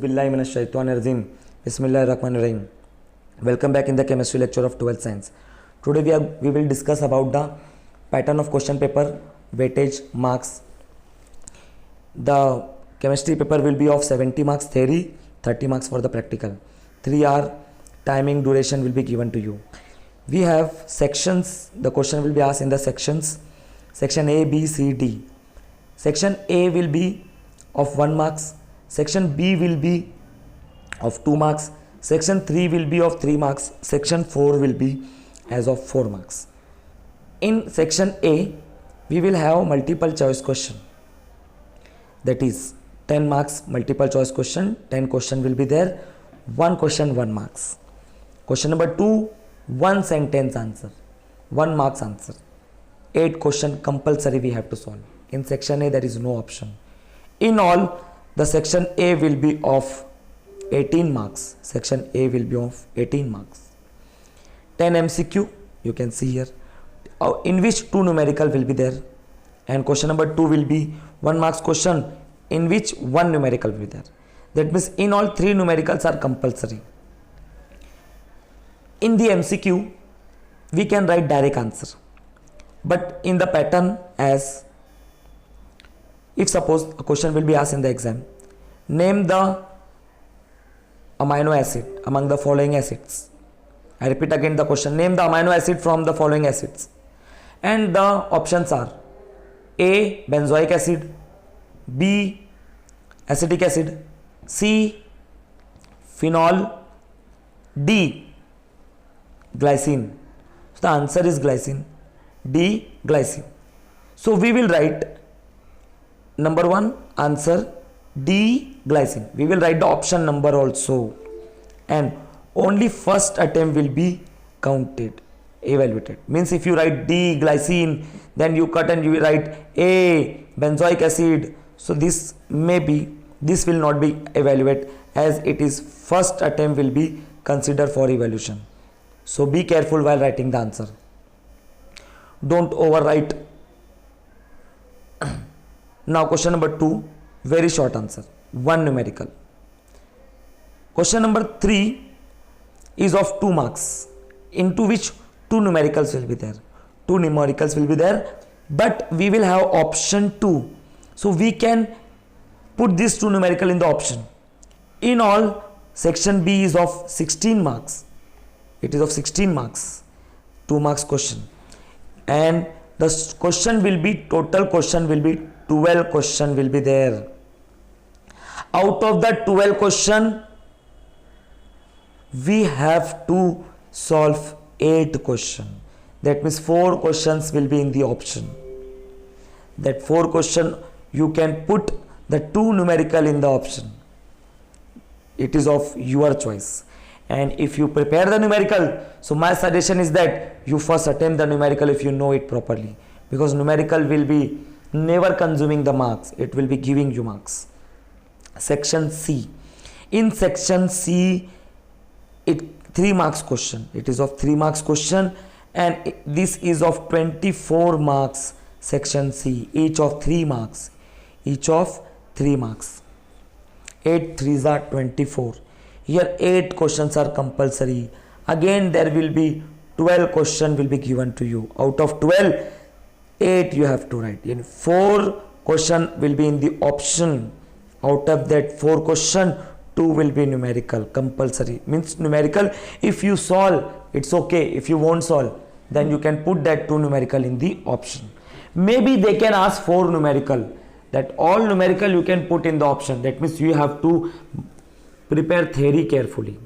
Auzubillahiminash-shaytanir-rajim. Bismillahir-rahmanir-rahim. Welcome back in the chemistry lecture of 12th science. Today we will discuss about the pattern of question paper, weightage, marks. The chemistry paper will be of 70 marks theory, 30 marks for the practical. 3 hour timing duration will be given to you. We have sections. The question will be asked in the sections. Section A, B, C, D. Section A will be of 1 marks. Section B will be of 2 marks. Section 3 will be of 3 marks. Section 4 will be as of 4 marks. In section A, we will have multiple choice question. That is 10 marks multiple choice question. 10 question will be there. 1 question 1 marks. Question number 2, 1 sentence answer, 1 marks answer. 8 question compulsory we have to solve. In section A there is no option. In all, the section A will be of 18 marks. Section A will be of 18 marks. 10 MCQ you can see here, in which 2 numerical will be there, and question number 2 will be 1 marks question in which 1 numerical will be there. That means in all 3 numericals are compulsory. In the MCQ we can write direct answer, but in the pattern, as if suppose a question will be asked in the exam, name the amino acid among the following acids. I repeat again the question, name the amino acid from the following acids, and the options are A, benzoic acid, B, acetic acid, C, phenol, D, glycine. So the answer is glycine, D, glycine. So we will write number 1 answer D, glycine. We will write the option number also, and only first attempt will be counted, evaluated. Means if you write D, glycine, then you cut and you write A, benzoic acid. So this will not be evaluated, as it is first attempt will be considered for evaluation. So be careful while writing the answer. Don't overwrite. Now question number 2, very short answer, 1 numerical. Question number 3 is of 2 marks, into which 2 numericals will be there. 2 numericals will be there, but we will have option 2. So we can put this 2 numerical in the option. In all, section B is of 16 marks. It is of 16 marks, 2 marks question, and the question will be, total question will be 12 question will be there. Out of the 12 question, we have to solve 8 question. That means 4 questions will be in the option. That 4 question you can put the 2 numerical in the option. It is of your choice. And if you prepare the numerical, so my suggestion is that you first attempt the numerical if you know it properly, because numerical will be never consuming the marks, it will be giving you marks. Section C. In section C, it 3 marks question. It is of 3 marks question, and this is of 24 marks. Section C, each of 3 marks. Each of 3 marks. 8 3s are 24. Here 8 questions are compulsory. Again there will be 12 questions will be given to you. Out of 12, 8 you have to write. And 4 question will be in the option. Out of that 4 question, 2 will be numerical, compulsory. Means numerical, if you solve, it's okay. If you won't solve, then you can put that 2 numerical in the option. Maybe they can ask 4 numerical. That all numerical you can put in the option. That means you have to prepare theory carefully.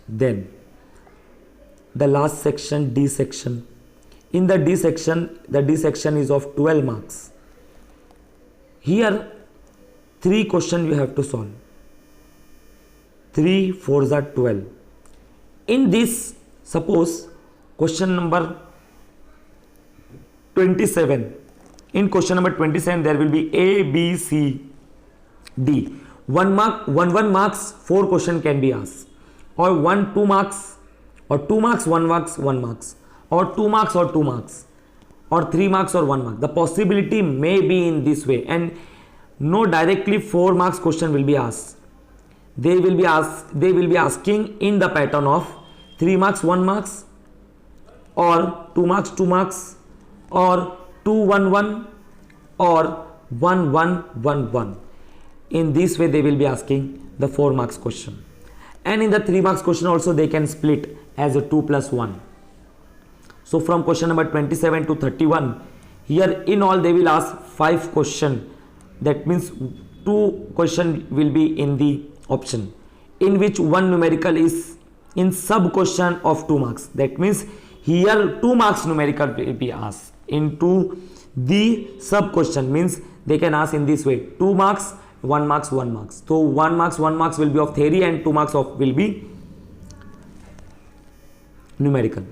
Then the last section, D section. In the D section is of 12 marks. Here 3 questions you have to solve. 3 4s are 12. In this, suppose question number 27. In question number 27 there will be A, B, C, D. 1 marks 4 question can be asked, or 1 2 marks, or 2 marks 1 marks 1 marks, or 2 marks or 2 marks, or 3 marks or 1 mark. The possibility may be in this way, and no directly 4 marks question will be asked. they will be asking in the pattern of 3 marks 1 marks, or 2 marks 2 marks, or 2 1 1, or 1 1 1 1. In this way they will be asking the 4 marks question, and in the 3 marks question also they can split as a 2 plus 1. So from question number 27 to 31, here in all they will ask 5 question. That means 2 question will be in the option, in which one numerical is in sub question of 2 marks. That means here 2 marks numerical will be asked into the sub question, means they can ask in this way: 2 marks 1 marks 1 marks. So 1 marks will be of theory and 2 marks of will be numerical.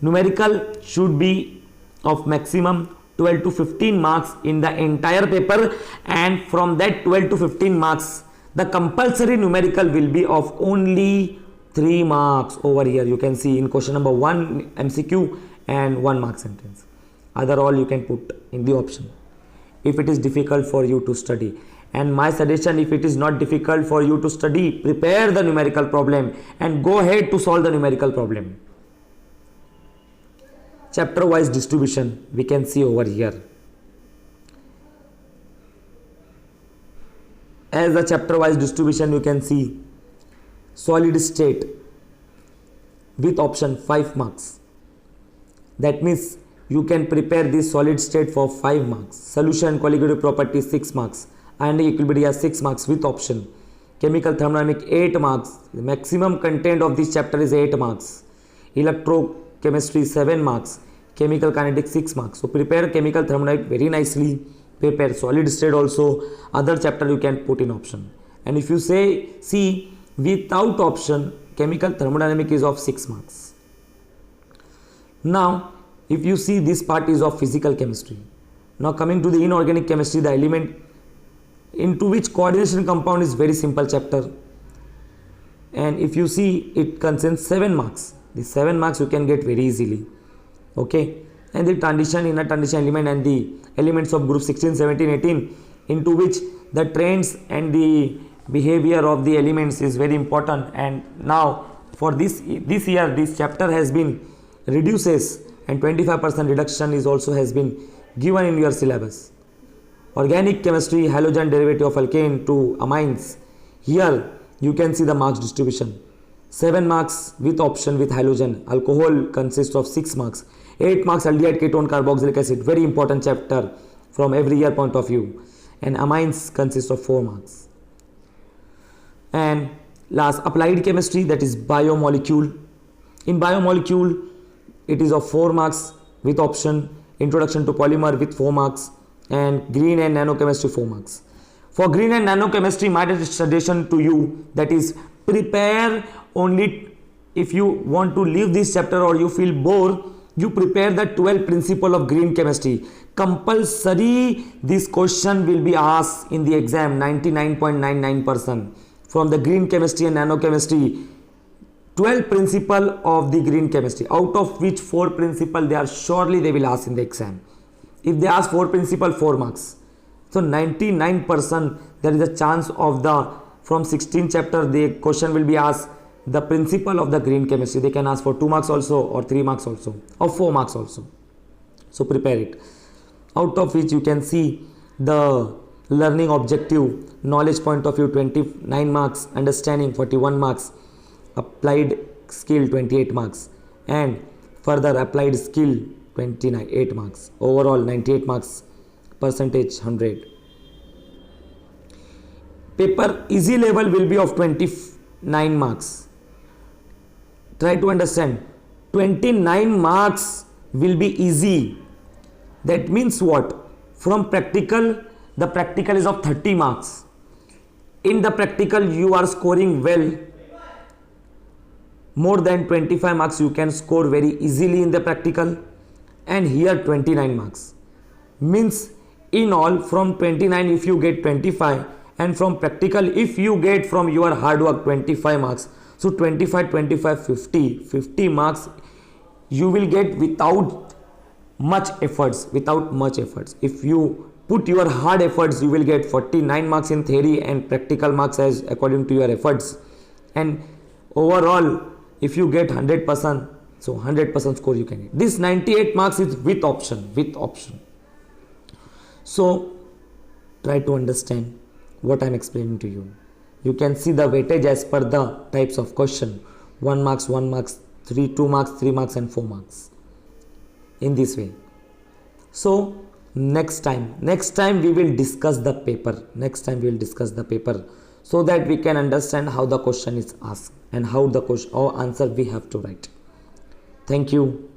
Numerical should be of maximum 12 to 15 marks in the entire paper, and from that 12 to 15 marks the compulsory numerical will be of only 3 marks. Over here you can see in question number 1 MCQ and 1 mark sentence. Other all you can put in the option if it is difficult for you to study. And my suggestion, if it is not difficult for you to study, prepare the numerical problem and go ahead to solve the numerical problem. Chapter wise distribution we can see over here. As the chapter wise distribution you can see solid state with option 5 marks. That means you can prepare this solid state for 5 marks. Solution colligative property 6 marks. Ionic equilibrium 6 marks with option. Chemical thermodynamic 8 marks. The maximum content of this chapter is 8 marks. Electrochemistry 7 marks. Chemical kinetics 6 marks. So prepare chemical thermodynamic very nicely. Prepare solid state also. Other chapter you can put in option. And if you see without option, chemical thermodynamic is of 6 marks. Now if you see, this part is of physical chemistry. Now coming to the inorganic chemistry, the element into which coordination compound is very simple chapter, and if you see it contains 7 marks. The 7 marks you can get very easily. Okay, and the transition, inner transition element and the elements of group 16, 17, 18, into which the trends and the behavior of the elements is very important. And now for this year this chapter has been reduces, and 25% reduction is also has been given in your syllabus. Organic chemistry, halogen derivative of alkane to amines. Here you can see the marks distribution. 7 marks with option with halogen. Alcohol consists of 6 marks. 8 marks aldehyde ketone carboxylic acid. Very important chapter from every year point of view. And amines consists of 4 marks. And last, applied chemistry, that is biomolecule. In biomolecule it is of 4 marks with option. Introduction to polymer with 4 marks. And green and nanochemistry 4 marks. For green and nanochemistry, my suggestion to you, that is prepare only, if you want to leave this chapter or you feel bored, you prepare the 12 principle of green chemistry. Compulsory this question will be asked in the exam, 99.99%. From the green chemistry and nanochemistry, 12 principle of the green chemistry, out of which 4 principle they will ask in the exam. If they ask 4 principle, 4 marks. So 99% there is a chance of from 16 chapter the question will be asked the principle of the green chemistry. They can ask for 2 marks also, or 3 marks also, or 4 marks also. So prepare it. Out of which you can see the learning objective, knowledge point of view 29 marks, understanding 41 marks, applied skill 28 marks, and further applied skill 28 marks. Overall 98 marks, percentage 100. Paper easy level will be of 29 marks. Try to understand, 29 marks will be easy. That means what? From practical, the practical is of 30 marks. In the practical you are scoring well. More than 25 marks you can score very easily in the practical. And here 29 marks. Means in all from 29 if you get 25, and from practical if you get from your hard work 25 marks. So 25, 25, 50 marks you will get without much efforts, if you put your hard efforts, you will get 49 marks in theory and practical marks as according to your efforts. And overall, if you get 100%, so 100% score you can get. This 98 marks is with option. So try to understand what I am explaining to you. You can see the weightage as per the types of question. 1 marks, 1 marks, 2 marks, 3 marks and 4 marks. In this way. So next time we will discuss the paper. So that we can understand how the question is asked and how the question or answer we have to write. Thank you.